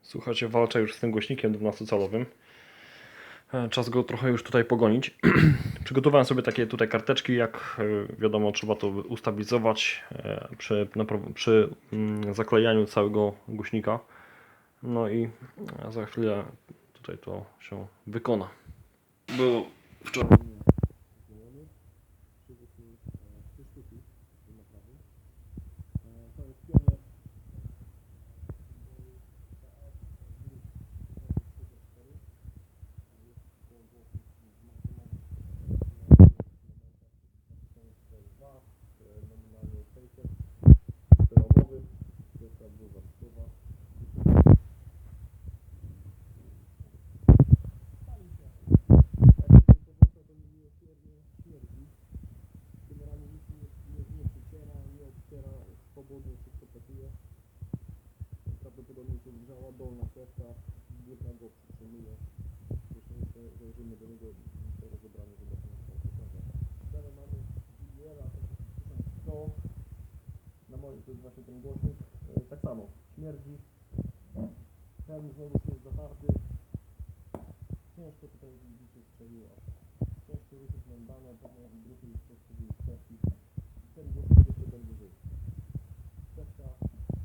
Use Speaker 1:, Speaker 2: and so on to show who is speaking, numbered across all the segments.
Speaker 1: Słuchajcie, walczę już z tym głośnikiem 12-calowym. Czas go trochę już tutaj pogonić. Przygotowałem sobie takie tutaj karteczki, jak wiadomo, trzeba to ustabilizować przy zaklejaniu całego głośnika. No i za chwilę tutaj to się wykona. Było wczoraj. Prawdopodobnie się grzała dolna cewka, górna go przytrzymuje. Jeszcze nie zajrzymy do niego po rozebraniu, zobaczymy co on pokaże. Dalej mamy JBL-a 1100. Na moim to jest właśnie ten głośnik. Tak samo, śmierdzi. Ten znowu jest za twardy. Ciężko tutaj widzicie strzeliło. Ciężko ruszyć mędane, pewnie jak drugi już postawił cewki. Ten głośnik jeszcze będzie żył. Cewka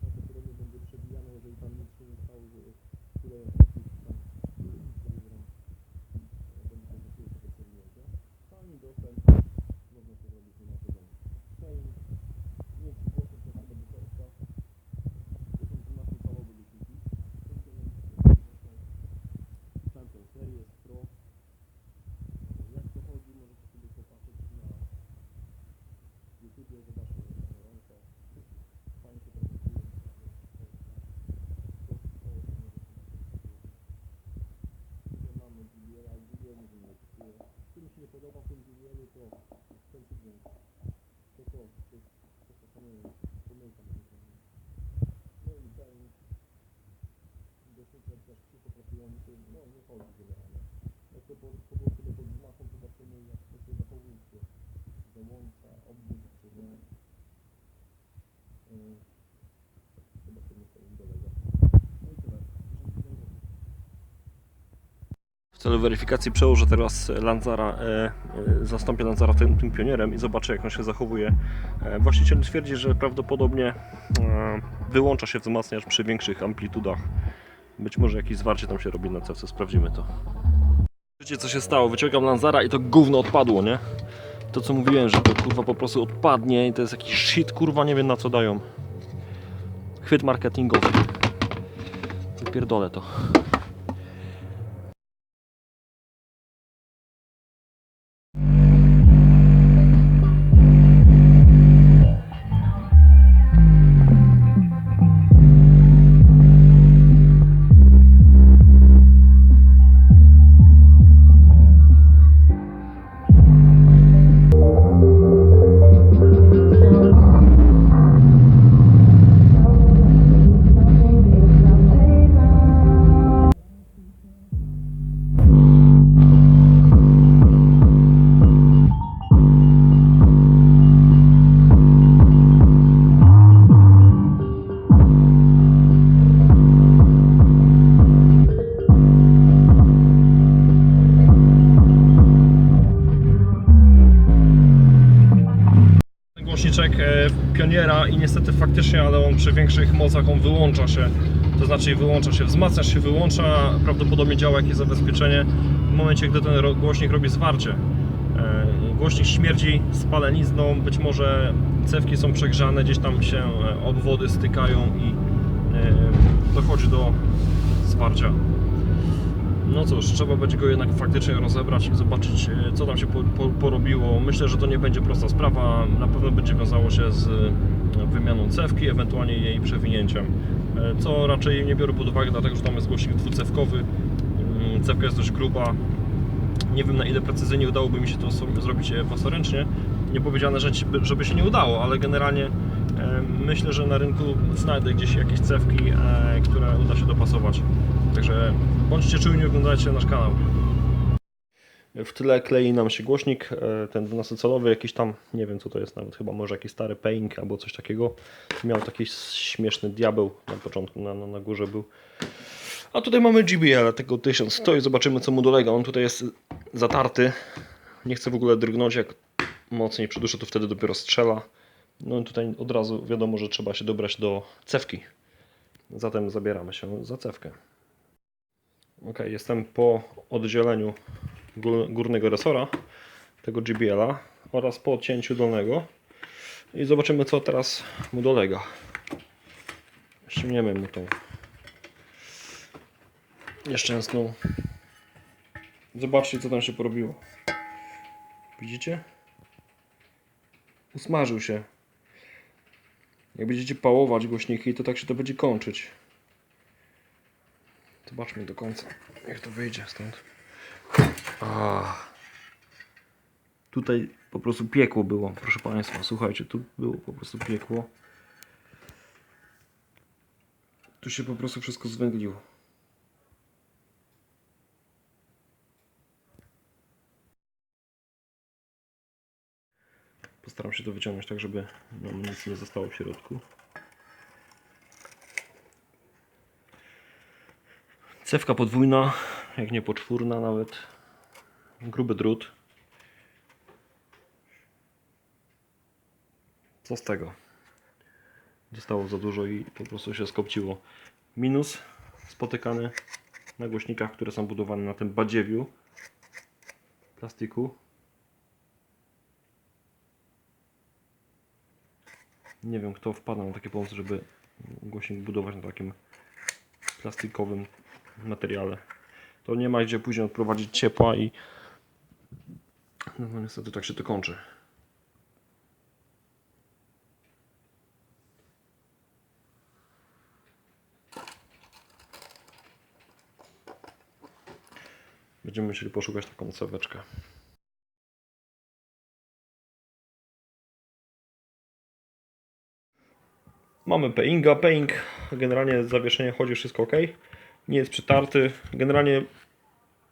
Speaker 1: prawdopodobnie będzie przebijane, jeżeli tam nic się nie stało, że tyle tam będzie się to przebijecie. Sami dostęp można to zrobić na poziomie. Chain, nie ci głośno to chyba do serca. To są 12-calowe głośniki. Champion Series Pro. Jak to chodzi, możecie sobie popatrzeć na YouTube, zobaczcie na rękę. Fajnie się prezentuje. Mamy GBL-a, GBL nie wiem jak kosztuje. Który mi się nie podoba w tym GBL-u, to ten dźwięk. To nie wiem, pomyłka będzie to. No i ten dosyć też cicho pracujący, no nie chodzi generalnie. Jak to podło sobie pod znaką, zobaczymy jak to się zachowuje, czy załącza, obwód, czy nie. Zobaczymy co im dolega. No i tyle. W celu weryfikacji przełożę teraz Lanzara, zastąpię Lanzara tym Pionierem i zobaczę jak on się zachowuje. Właściciel twierdzi, że prawdopodobnie wyłącza się wzmacniacz przy większych amplitudach. Być może jakieś zwarcie tam się robi na cewce, sprawdzimy to. Wiecie co się stało? Wyciągam Lanzara i to gówno odpadło, nie? To co mówiłem, że to kurwa po prostu odpadnie i to jest jakiś shit, kurwa nie wiem na co dają. Chwyt marketingowy. Wypierdolę to. Głośniczek Pioniera i niestety faktycznie, ale on przy większych mocach on wyłącza się, to znaczy wyłącza się, wzmacniacz się wyłącza, prawdopodobnie działa jakieś zabezpieczenie w momencie, gdy ten głośnik robi zwarcie. Głośnik śmierdzi spalenizną, być może cewki są przegrzane, gdzieś tam się obwody stykają i dochodzi do zwarcia. No cóż, trzeba będzie go jednak faktycznie rozebrać i zobaczyć co tam się porobiło. Myślę, że to nie będzie prosta sprawa, na pewno będzie wiązało się z wymianą cewki, ewentualnie jej przewinięciem. Co raczej nie biorę pod uwagę, dlatego że tam jest głośnik dwucewkowy, cewka jest dość gruba. Nie wiem na ile precyzyjnie udałoby mi się to zrobić własnoręcznie. Nie powiedziane, żeby się nie udało, ale generalnie myślę, że na rynku znajdę gdzieś jakieś cewki, które uda się dopasować. Także bądźcie czujni, oglądajcie nasz kanał. W tyle klei nam się głośnik, ten 12-calowy, jakiś tam, nie wiem co to jest nawet, chyba może jakiś stary Paink albo coś takiego. Miał taki śmieszny diabeł na początku, na górze był. A tutaj mamy JBL tego 1100 i zobaczymy co mu dolega. On tutaj jest zatarty. Nie chcę w ogóle drgnąć, jak mocniej przyduszę to wtedy dopiero strzela. No i tutaj od razu wiadomo, że trzeba się dobrać do cewki. Zatem zabieramy się za cewkę. Ok, jestem po oddzieleniu górnego resora tego JBL-a oraz po odcięciu dolnego i zobaczymy co teraz mu dolega. Ściągniemy mu tą nieszczęsną. Zobaczcie co tam się porobiło. Widzicie? Usmażył się. Jak będziecie pałować głośniki, to tak się to będzie kończyć. Zobaczmy do końca, jak to wyjdzie stąd. Tutaj po prostu piekło było, proszę Państwa. Słuchajcie, tu było po prostu piekło. Tu się po prostu wszystko zwęgliło. Postaram się to wyciągnąć tak, żeby nam nic nie zostało w środku. Cewka podwójna, jak nie poczwórna nawet. Gruby drut. Co z tego? Zostało za dużo i po prostu się skopciło. Minus spotykany na głośnikach, które są budowane na tym badziewiu plastiku. Nie wiem kto wpadł na takie pomysły, żeby głośnik budować na takim plastikowym materiale. To nie ma gdzie później odprowadzić ciepła i no niestety tak się to kończy. Będziemy musieli poszukać taką ceweczkę. Mamy Painga. Paing generalnie zawieszenie chodzi, wszystko ok. Nie jest przytarty. Generalnie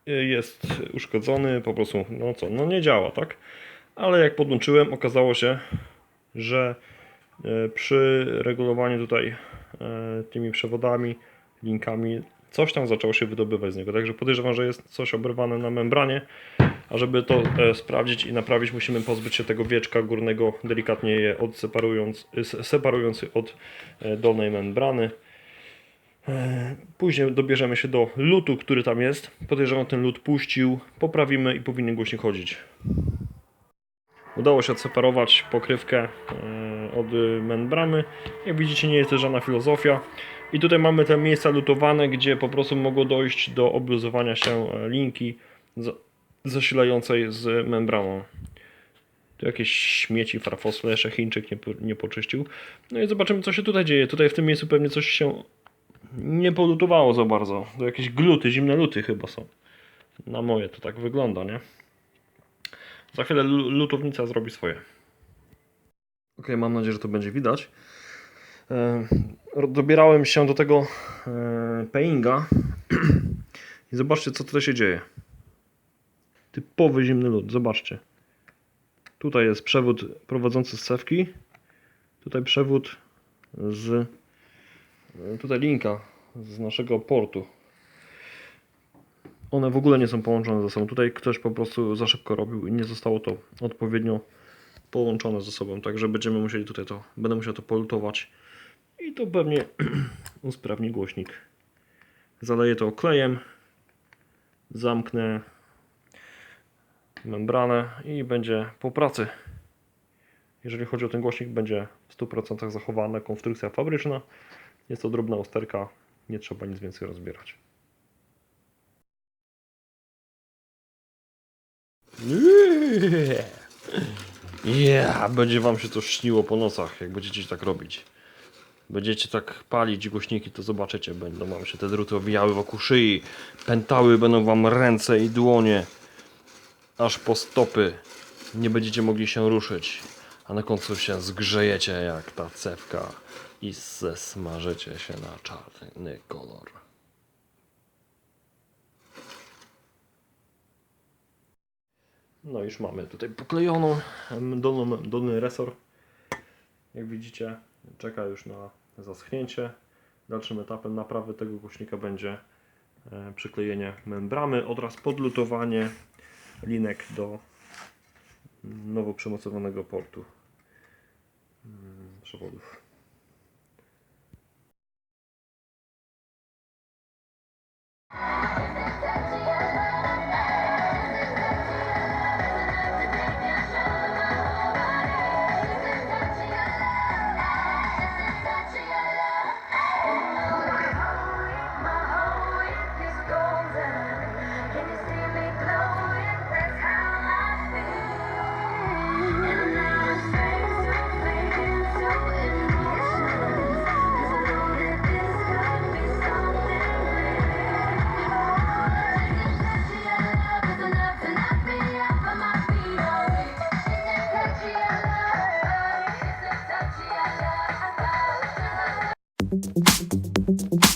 Speaker 1: jest uszkodzony, po prostu no co, no nie działa, tak? Ale jak podłączyłem, okazało się, że przy regulowaniu tutaj tymi przewodami, linkami, coś tam zaczęło się wydobywać z niego. Także podejrzewam, że jest coś oberwane na membranie. A żeby to sprawdzić i naprawić, musimy pozbyć się tego wieczka górnego, delikatnie je separując od dolnej membrany. Później dobierzemy się do lutu, który tam jest. Podejrzewam, ten lut puścił, poprawimy i powinien głośnik chodzić. Udało się odseparować pokrywkę od membrany. Jak widzicie, nie jest to żadna filozofia. I tutaj mamy te miejsca lutowane, gdzie po prostu mogło dojść do obluzowania się linki zasilającej z membraną. Tu jakieś śmieci, farfosle, jeszcze Chińczyk nie poczyścił. No i zobaczymy co się tutaj dzieje. Tutaj w tym miejscu pewnie coś się nie polutowało za bardzo. To jakieś gluty, zimne luty chyba są. Na moje to tak wygląda, nie? Za chwilę lutownica zrobi swoje. Ok, mam nadzieję, że to będzie widać. Dobierałem się do tego Painga i zobaczcie co tutaj się dzieje. Typowy zimny lód, zobaczcie. Tutaj jest przewód prowadzący z cewki. Tutaj przewód z... Tutaj linka z naszego portu. One w ogóle nie są połączone ze sobą. Tutaj ktoś po prostu za szybko robił i nie zostało to odpowiednio połączone ze sobą. Także będziemy musieli tutaj będę musiał to polutować i to pewnie usprawni głośnik. Zaleję to klejem, zamknę membranę i będzie po pracy. Jeżeli chodzi o ten głośnik, będzie w 100% zachowana konstrukcja fabryczna. Jest to drobna usterka, nie trzeba nic więcej rozbierać. Będzie wam się to śniło po nocach, jak będziecie tak robić. Będziecie tak palić głośniki, to zobaczycie, będą wam się te druty owijały wokół szyi, pętały będą wam ręce i dłonie, aż po stopy. Nie będziecie mogli się ruszyć, a na końcu się zgrzejecie jak ta cewka i zesmażycie się na czarny kolor. No już mamy tutaj poklejoną dolny resor. Jak widzicie, czeka już na zaschnięcie. Dalszym etapem naprawy tego głośnika będzie przyklejenie membrany oraz podlutowanie linek do nowo przymocowanego portu przewodów.
Speaker 2: Touchy,